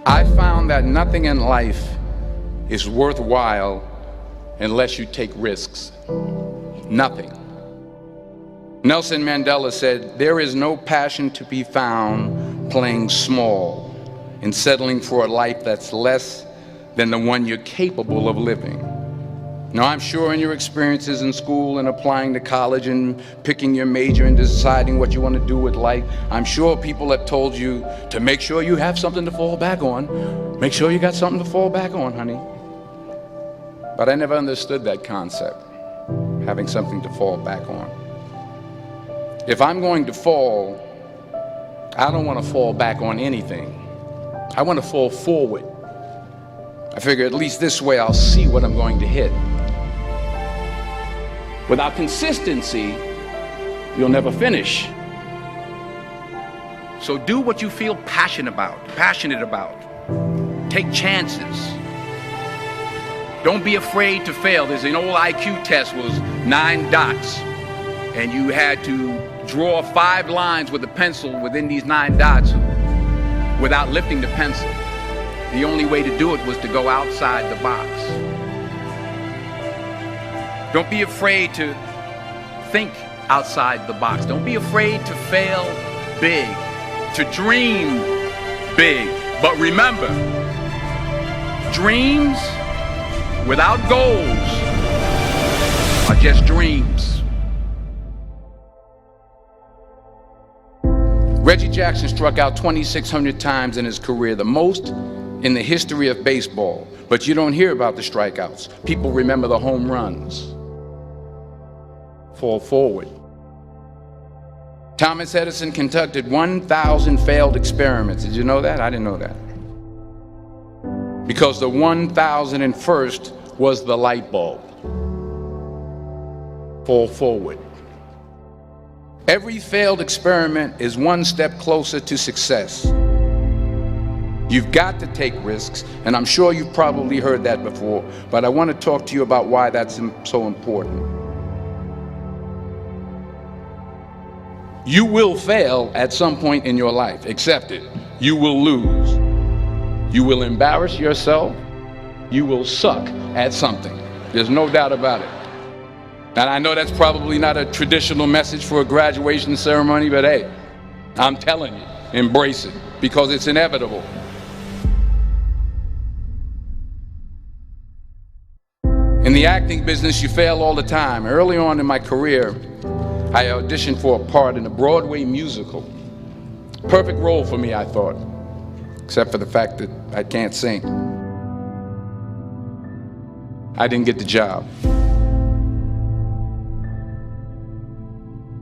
I found that nothing in life is worthwhile unless you take risks. Nothing. Nelson Mandela said, "There is no passion to be found playing small and settling for a life that's less than the one you're capable of living." Now, I'm sure in your experiences in school and applying to college and picking your major and deciding what you want to do with life, I'm sure people have told you to make sure you have something to fall back on. Make sure you got something to fall back on, honey. But I never understood that concept, having something to fall back on. If I'm going to fall, I don't want to fall back on anything. I want to fall forward. I figure at least this way I'll see what I'm going to hit. Without consistency, you'll never finish. So do what you feel passionate about. Take chances. Don't be afraid to fail. There's an old IQ test was 9 dots, and you had to draw 5 lines with a pencil within these 9 dots without lifting the pencil. The only way to do it was to go outside the box. Don't be afraid to think outside the box. Don't be afraid to fail big, to dream big. But remember, dreams without goals are just dreams. Reggie Jackson struck out 2,600 times in his career, the most in the history of baseball. But you don't hear about the strikeouts. People remember the home runs. Fall forward. Thomas Edison conducted 1,000 failed experiments. Did you know that? I didn't know that. Because the 1,001st was the light bulb. Fall forward. Every failed experiment is one step closer to success. You've got to take risks, and I'm sure you've probably heard that before, but I want to talk to you about why that's so important. You will fail at some point in your life. Accept it. You will lose. You will embarrass yourself. You will suck at something. There's no doubt about it. And I know that's probably not a traditional message for a graduation ceremony, but hey, I'm telling you, embrace it, because it's inevitable. In the acting business, you fail all the time. Early on in my career, I auditioned for a part in a Broadway musical. Perfect role for me, I thought, except for the fact that I can't sing. I didn't get the job.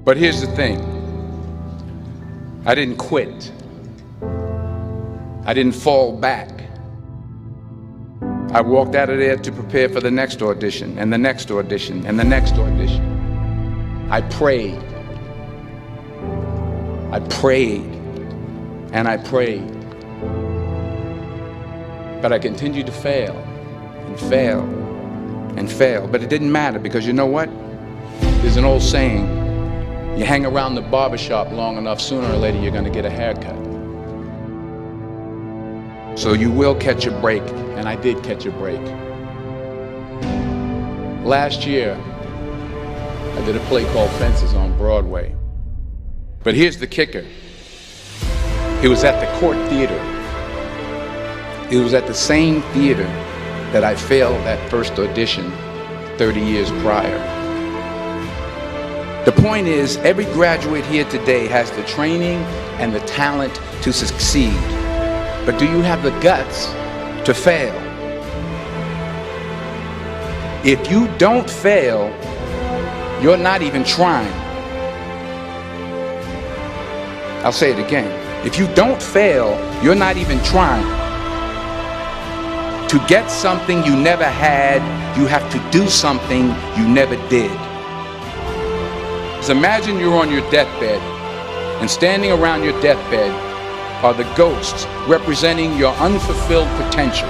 But here's the thing. I didn't quit. I didn't fall back. I walked out of there to prepare for the next audition, and the next audition, and the next audition. I prayed. I prayed. And I prayed. But I continued to fail, and fail, and fail. But it didn't matter, because you know what? There's an old saying, you hang around the barbershop long enough, sooner or later you're going to get a haircut. So you will catch a break, and I did catch a break. Last year, I did a play called Fences on Broadway. But here's the kicker. It was at the Court Theater. It was at the same theater that I failed that first audition 30 years prior. The point is, every graduate here today has the training and the talent to succeed. But do you have the guts to fail? If you don't fail, you're not even trying. I'll say it again. If you don't fail, you're not even trying. To get something you never had, you have to do something you never did. So imagine you're on your deathbed, and standing around your deathbed are the ghosts representing your unfulfilled potential.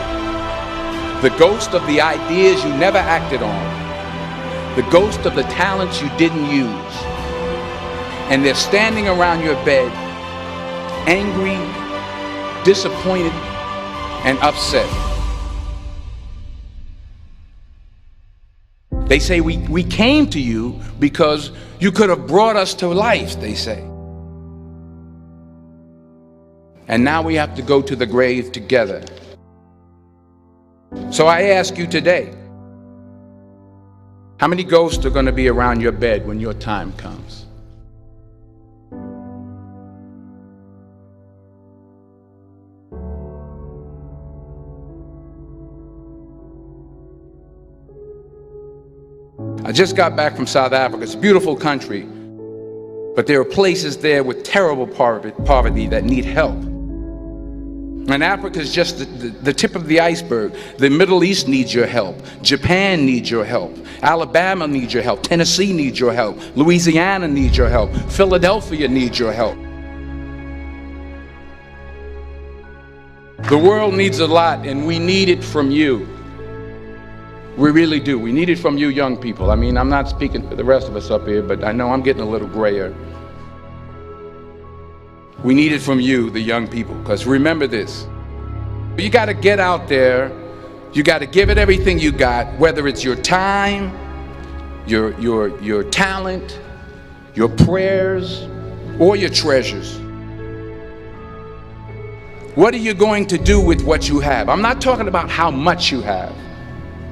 The ghost of the ideas you never acted on. The ghost of the talents you didn't use. And they're standing around your bed, angry, disappointed, and upset. They say we came to you because you could have brought us to life, they say. And now we have to go to the grave together. So I ask you today, how many ghosts are going to be around your bed when your time comes? I just got back from South Africa. It's a beautiful country, but there are places there with terrible poverty that need help. And Africa is just the tip of the iceberg. The Middle East needs your help. Japan needs your help. Alabama needs your help. Tennessee needs your help. Louisiana needs your help. Philadelphia needs your help. The world needs a lot, and we need it from you. We really do. We need it from you young people. I mean, I'm not speaking for the rest of us up here, but I know I'm getting a little grayer. We need it from you, the young people, because remember this. You got to get out there. You got to give it everything you got, whether it's your time, your talent, your prayers, or your treasures. What are you going to do with what you have? I'm not talking about how much you have.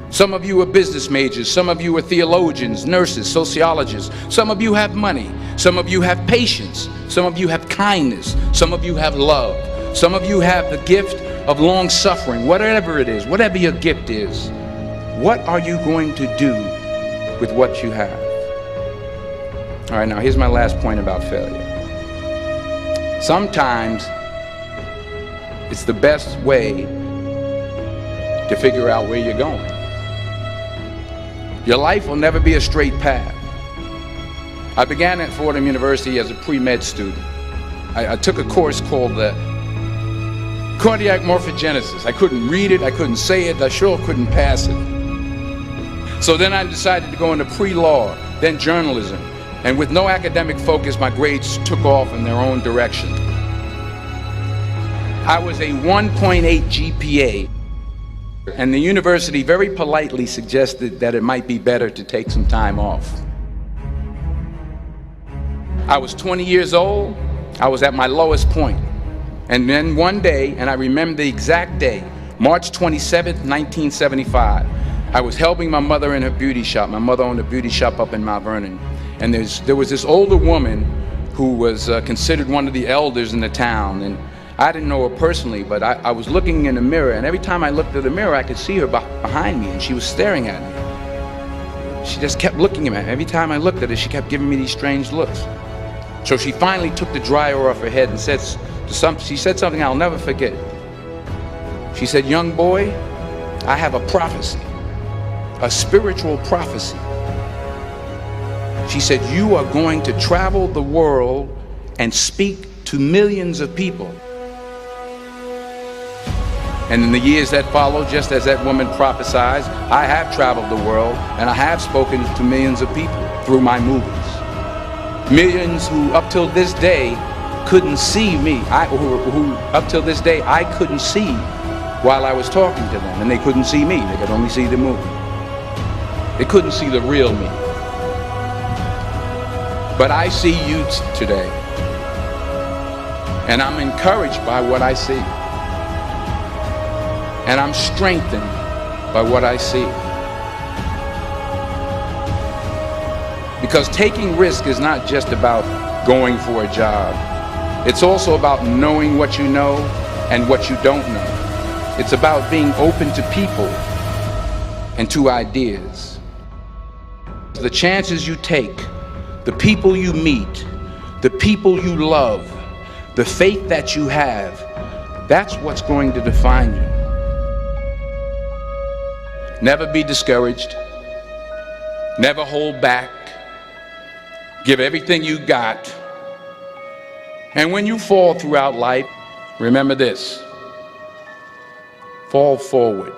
Some of you are business majors, some of you are theologians, nurses, sociologists, some of you have money, some of you have patience, some of you have kindness, some of you have love, some of you have the gift of long suffering. Whatever it is, whatever your gift is, what are you going to do with what you have? All right, now here's my last point about failure. Sometimes it's the best way to figure out where you're going. Your life will never be a straight path. I began at Fordham University as a pre-med student. I took a course called cardiac morphogenesis. I couldn't read it, I couldn't say it, I sure couldn't pass it. So then I decided to go into pre-law, then journalism. And with no academic focus, my grades took off in their own direction. I was a 1.8 GPA. And the university very politely suggested that it might be better to take some time off. I was 20 years old. I was at my lowest point. And then one day, and I remember the exact day, March 27th, 1975, I was helping my mother in her beauty shop. My mother owned a beauty shop up in Mount Vernon. And there was this older woman who was considered one of the elders in the town. And I didn't know her personally, but I was looking in the mirror, and every time I looked at the mirror, I could see her behind me, and she was staring at me. She just kept looking at me. Every time I looked at her, she kept giving me these strange looks. So she finally took the dryer off her head and she said something I'll never forget. She said, "Young boy, I have a prophecy, a spiritual prophecy." She said, "You are going to travel the world and speak to millions of people." And in the years that followed, just as that woman prophesied, I have traveled the world and I have spoken to millions of people through my movies. Millions who up till this day couldn't see me, who up till this day I couldn't see while I was talking to them, and they couldn't see me, they could only see the movie. They couldn't see the real me. But I see you today, and I'm encouraged by what I see. And I'm strengthened by what I see. Because taking risk is not just about going for a job. It's also about knowing what you know and what you don't know. It's about being open to people and to ideas. The chances you take, the people you meet, the people you love, the faith that you have, that's what's going to define you. Never be discouraged. Never hold back. Give everything you got. And when you fall throughout life, remember this: fall forward.